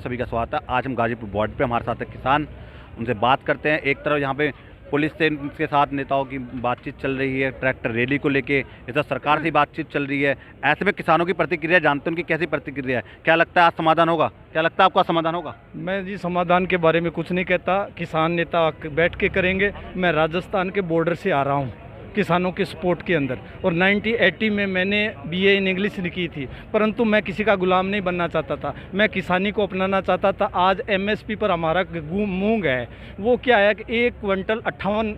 सभी का स्वागत है। आज हम गाजीपुर बॉर्डर पे हमारे साथ है किसान, उनसे बात करते हैं। एक तरफ यहाँ पे पुलिस से इनके साथ नेताओं की बातचीत चल रही है, ट्रैक्टर रैली को लेके, इधर सरकार से बातचीत चल रही है। ऐसे में किसानों की प्रतिक्रिया जानते हैं, उनकी कैसी प्रतिक्रिया है, क्या लगता है आज समाधान होगा? क्या लगता है आपका समाधान होगा? मैं जी समाधान के बारे में कुछ नहीं कहता, किसान नेता बैठ के करेंगे। मैं राजस्थान के बॉर्डर से आ रहा हूँ किसानों के सपोर्ट के अंदर, और 1980 में मैंने बीए इन इंग्लिश की थी, परंतु मैं किसी का गुलाम नहीं बनना चाहता था, मैं किसानी को अपनाना चाहता था। आज एमएसपी पर हमारा मूंग है, वो क्या है कि 1 क्विंटल 58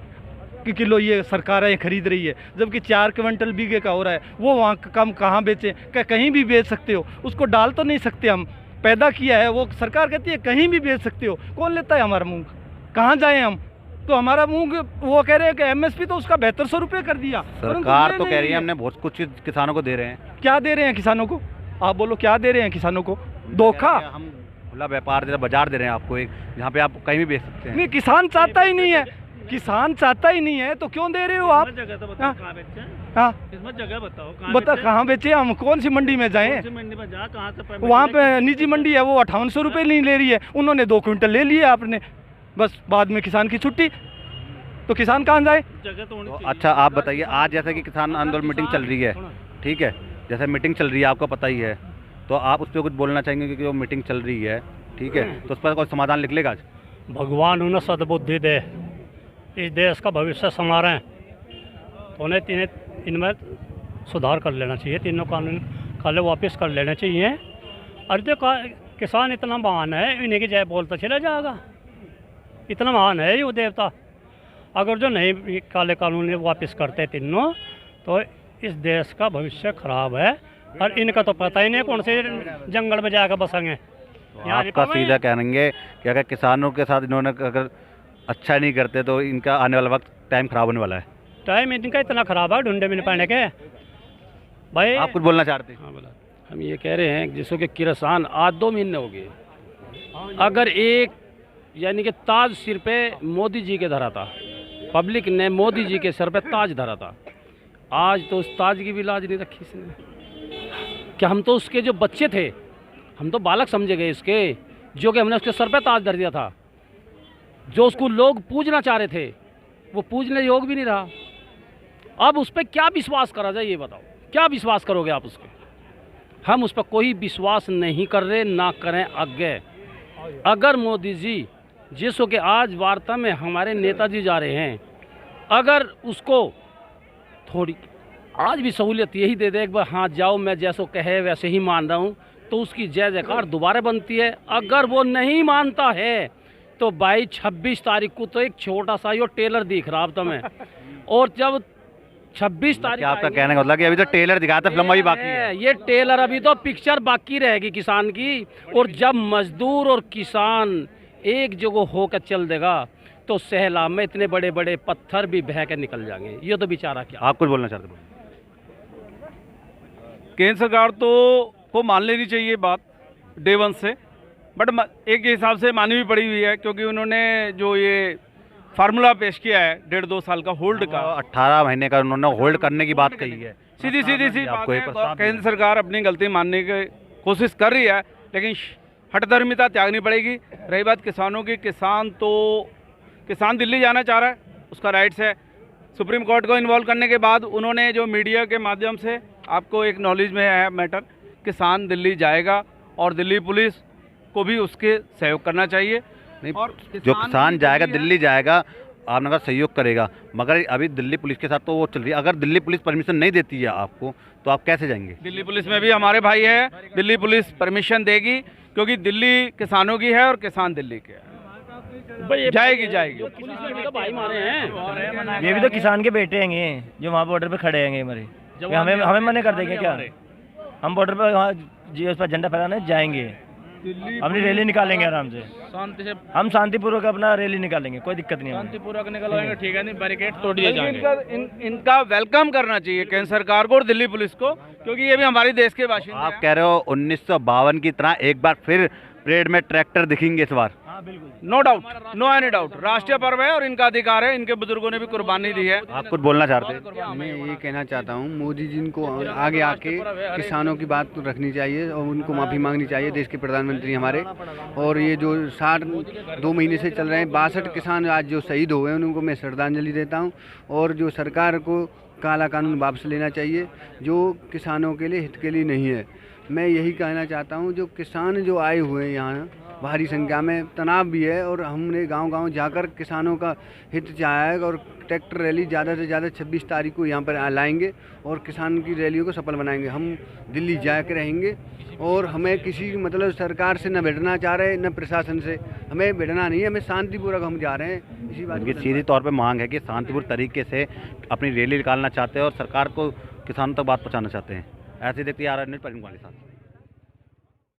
किलो ये सरकारें खरीद रही है, जबकि 4 क्विंटल बीघे का हो रहा है। वो वहाँ कम कहाँ बेचें? क्या कहीं भी बेच सकते हो, उसको डाल तो नहीं सकते, हम पैदा किया है, वो सरकार कहती है कहीं भी बेच सकते हो। कौन लेता है हमारा मूंग? कहाँ जाएँ हम? तो हमारा मूंग वो कह रहे हैं कि एमएसपी तो उसका 7200 रुपये कर दिया। सरकार तो कह रही है हमने बहुत कुछ किसानों को दे रहे हैं। क्या दे रहे हैं किसानों को? आप बोलो, क्या दे रहे हैं किसानों को? धोखा। हम खुला व्यापार जैसा बाजार दे रहे हैं आपको, एक जहाँ पे आप कहीं भी बेच सकते हैं। नहीं, किसान चाहता ही नहीं है, किसान चाहता ही नहीं है, तो क्यों दे रहे हो आप? जगह तो बताओ कहाँ बेचे? हाँ, इसमें जगह बताओ बता कहाँ बेचे? हम कौन सी मंडी में जाएं? मंडी में जा, कहाँ से वहाँ पे निजी मंडी है, वो 5800 रुपये नहीं ले रही है, उन्होंने 2 क्विंटल ले लिए आपने, बस बाद में किसान की छुट्टी। तो किसान कहाँ जाए? जगह तो होनी तो चाहिए। अच्छा आप बताइए, आज जैसे कि किसान आंदोलन मीटिंग चल रही है, ठीक है, जैसे मीटिंग चल रही है आपको पता ही है, तो आप उस पर कुछ बोलना चाहेंगे? क्योंकि वो मीटिंग चल रही है, ठीक है, तो उस पर कोई समाधान निकलेगा आज? भगवान उन्हें सद्बुद्धि दे, इस देश का भविष्य संवारें, तो उन्हें इनमें सुधार कर लेना चाहिए, तीनों कानून काले वापस कर लेने चाहिए। और जो किसान इतना महान है, इन्हीं की जय बोलता चला जाएगा, इतना महान है ये वो देवता। अगर जो नहीं काले कानून वापस करते तीनों, तो इस देश का भविष्य खराब है। और इनका तो पता ही नहीं कौन से जंगल में जाकर बसेंगे। तो आपका सीधा कहेंगे कि अगर किसानों के साथ इन्होंने अगर अच्छा नहीं करते तो इनका आने वाला वक्त टाइम खराब होने वाला है। टाइम इनका इतना खराब है, ढूंढे में नहीं पाने के भाई। आप कुछ बोलना चाहते हैं? हाँ बोला, हम ये कह रहे हैं जिसको कि किसान आज 2 महीने हो गए, अगर एक यानी कि ताज सिर पे मोदी जी के धरा था, पब्लिक ने मोदी जी के सर पे ताज धरा था, आज तो उस ताज की भी लाज नहीं रखी इसने। कि हम तो उसके जो बच्चे थे, हम तो बालक समझे गए इसके, जो कि हमने उसके सर पे ताज धर दिया था। जो उसको लोग पूजना चाह रहे थे, वो पूजने योग भी नहीं रहा। अब उस पर क्या विश्वास करा जाए ये बताओ, क्या विश्वास करोगे आप उस पर? हम उस पर कोई विश्वास नहीं कर रहे, ना करें आगे। अगर मोदी जी जिसको कि आज वार्ता में हमारे नेताजी जा रहे हैं, अगर उसको थोड़ी आज भी सहूलियत यही दे दे, एक बार हाँ जाओ, मैं जैसो कहे वैसे ही मान रहा हूँ, तो उसकी जय जयकार दोबारा बनती है। अगर वो नहीं मानता है तो भाई 26 तारीख को तो एक छोटा सा यो टेलर दिख रहा अब तुम्हें, और जब 26 तारीख आपका कहने का मतलब कि अभी तो टेलर दिखाया था, फिल्म अभी बाकी है। ये टेलर अभी तो पिक्चर बाकी रहेगी किसान की। और जब मजदूर और किसान एक जगह होकर चल देगा तो सैलाब में इतने बड़े बड़े पत्थर भी बह के निकल जाएंगे। ये तो बेचारा क्या। आप कुछ बोलना चाहते हैं? केंद्र सरकार तो को मान लेनी चाहिए बात डे 1 से, बट एक हिसाब से मानी भी पड़ी हुई है, क्योंकि उन्होंने जो ये फार्मूला पेश किया है 1.5-2 साल का होल्ड का, 18 महीने का उन्होंने होल्ड करने की बात कही है। सीधी सी बात आपको ये है। प्रस्ताव केंद्र सरकार अपनी गलती मानने की कोशिश कर रही है, लेकिन हठधर्मिता त्यागनी पड़ेगी। रही बात किसानों की, किसान दिल्ली जाना चाह रहा है, उसका राइट्स है। सुप्रीम कोर्ट को इन्वॉल्व करने के बाद उन्होंने जो मीडिया के माध्यम से आपको एक नॉलेज में है मैटर, किसान दिल्ली जाएगा और दिल्ली पुलिस को भी उसके सहयोग करना चाहिए। नहीं, और जो किसान जाएगा दिल्ली जाएगा, आपने अगर सहयोग करेगा, मगर अभी दिल्ली पुलिस के साथ तो वो चल रही है। अगर दिल्ली पुलिस परमिशन नहीं देती है आपको, तो आप कैसे जाएंगे? दिल्ली पुलिस में भी हमारे भाई है, दिल्ली पुलिस परमिशन देगी, क्योंकि दिल्ली किसानों की है और किसान दिल्ली के हैं। जाएगी पुलिस में भी तो भाई मारे हैं, ये भी तो किसान के बेटे हैं जो वहाँ बॉर्डर पे खड़े हैं हमारे। हमें मना कर देंगे क्या? हम बॉर्डर पे वहाँ जी उस पर झंडा फहराने जाएंगे, अपनी रैली निकालेंगे आराम से, शांति से, हम शांतिपूर्वक अपना रैली निकालेंगे, कोई दिक्कत नहीं है। शांतिपूर्वक निकलवाएंगे, ठीक है, नहीं बैरिकेड तोड़ दिए जाएंगे। इनका वेलकम करना चाहिए केंद्र सरकार को और दिल्ली पुलिस को, क्योंकि ये भी हमारे देश के बाशिंदे आप कह रहे हो 1952 की तरह एक बार फिर परेड में ट्रैक्टर दिखेंगे इस बार? No doubt, no any doubt, राष्ट्रीय पर्व है और इनका अधिकार है, इनके बुजुर्गों ने भी कुर्बानी दी है। आप कुछ बोलना चाहते हैं? मैं ये कहना चाहता हूँ, मोदी जी को आगे आके किसानों की बात रखनी चाहिए और उनको माफ़ी मांगनी चाहिए, देश के प्रधानमंत्री हमारे। और ये जो 2 महीने से चल रहे हैं, 62 किसान आज जो शहीद हुए हैं उनको मैं श्रद्धांजलि देता हूँ। और जो सरकार को काला कानून वापस लेना चाहिए जो किसानों के लिए हित के लिए नहीं है। मैं यही कहना चाहता हूँ, जो किसान जो आए हुए हैं यहाँ भारी संख्या में, तनाव भी है और हमने गांव-गांव जाकर किसानों का हित चाहा है और ट्रैक्टर रैली ज़्यादा से ज़्यादा 26 तारीख को यहाँ पर लाएंगे और किसान की रैलियों को सफल बनाएंगे। हम दिल्ली जाकर रहेंगे और हमें किसी मतलब सरकार से न भिड़ना चाह रहे न प्रशासन से, हमें भिड़ना नहीं है, हमें शांतिपूर्वक हम जा रहे हैं। इसी बात उनकी सीधी तौर पे मांग है कि शांतिपूर्ण तरीके से अपनी रैली निकालना चाहते हैं और सरकार को किसानों तक बात पहुँचाना चाहते हैं। ऐसे देखते आ रहा है न्यूज़ पर इनके साथ।